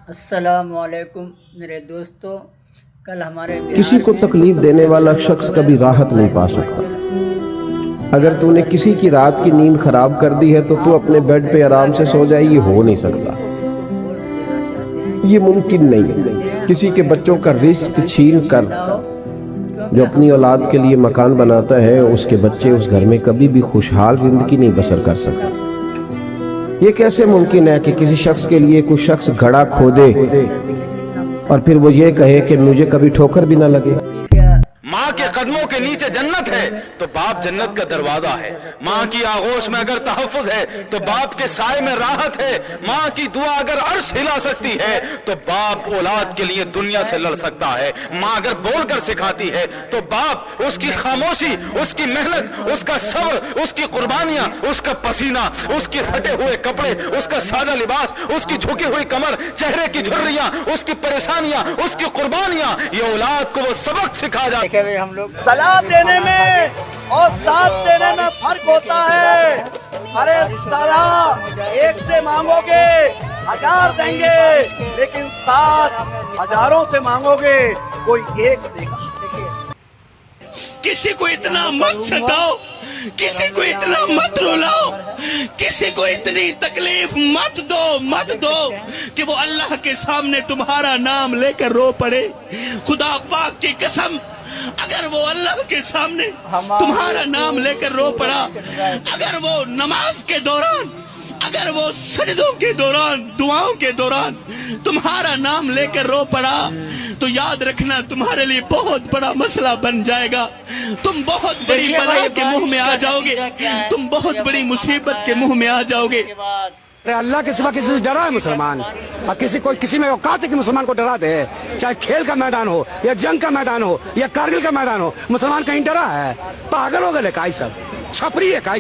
السلام علیکم میرے دوستو، کل ہمارے کسی کو تکلیف دینے والا شخص کبھی راحت نہیں پا سکتا۔ اگر تو نے کسی کی رات کی نیند خراب کر دی ہے تو تو اپنے بیڈ پہ آرام سے سو جائے، یہ ہو نہیں سکتا، یہ ممکن نہیں۔ کسی کے بچوں کا رزق چھین کر جو اپنی اولاد کے لیے مکان بناتا ہے، اس کے بچے اس گھر میں کبھی بھی خوشحال زندگی نہیں بسر کر سکتے۔ یہ کیسے ممکن ہے کہ کسی شخص کے لیے کوئی شخص گھڑا کھودے اور پھر وہ یہ کہے کہ مجھے کبھی ٹھوکر بھی نہ لگے؟ ماں کے قدموں کے نیچے جنت ہے تو باپ جنت کا دروازہ ہے۔ ماں کی آغوش میں اگر تحفظ ہے تو باپ کے سائے میں راحت ہے۔ ماں کی دعا اگر عرش ہلا سکتی ہے تو باپ اولاد کے لیے دنیا سے لڑ سکتا ہے۔ ماں اگر بول کر سکھاتی ہے تو باپ اس کی خاموشی، اس کی محنت، اس کا صبر، اس کی قربانیاں، اس کا پسینہ، اس کی پھٹے ہوئے کپڑے، اس کا سادہ لباس، اس کی جھکی ہوئی کمر، چہرے کی جھریاں، اس کی پریشانیاں، اس کی قربانیاں، یہ اولاد کو وہ سبق سکھا جاتا ہے۔ ہم لوگ سلام دینے میں اور ساتھ دینے میں فرق ہوتا ہے۔ ارے سلام ایک سے مانگو گے 1000 دیں گے، لیکن 7 ہزاروں سے مانگو گے کوئی ایک دے گا۔ کسی کو اتنا مت ستاؤ، کسی کو اتنا مت رلاؤ، کسی کو اتنی تکلیف مت دو کہ وہ اللہ کے سامنے تمہارا نام لے کر رو پڑے۔ خدا پاک کی قسم، اگر وہ اللہ کے سامنے تمہارا نام لے کر رو پڑا، اگر وہ نماز کے دوران، اگر وہ سجدوں کے دوران، دعاؤں کے دوران تمہارا نام لے کر رو پڑا، تو یاد رکھنا تمہارے لیے بہت بڑا مسئلہ بن جائے گا۔ تم بہت بڑی بلائی کے منہ میں آ جاؤ گے، تم بہت بڑی مصیبت کے منہ میں آ جاؤ گے۔ اللہ کے سوا کسی سے ڈرا ہے مسلمان؟ اور کسی میں اوقات ہے کہ مسلمان کو ڈرا دے؟ چاہے کھیل کا میدان ہو یا جنگ کا میدان ہو یا کارگل کا میدان ہو، مسلمان کہیں ڈرا ہے؟ پاگل ہو گئے کائی سب، چھپری ہے کائی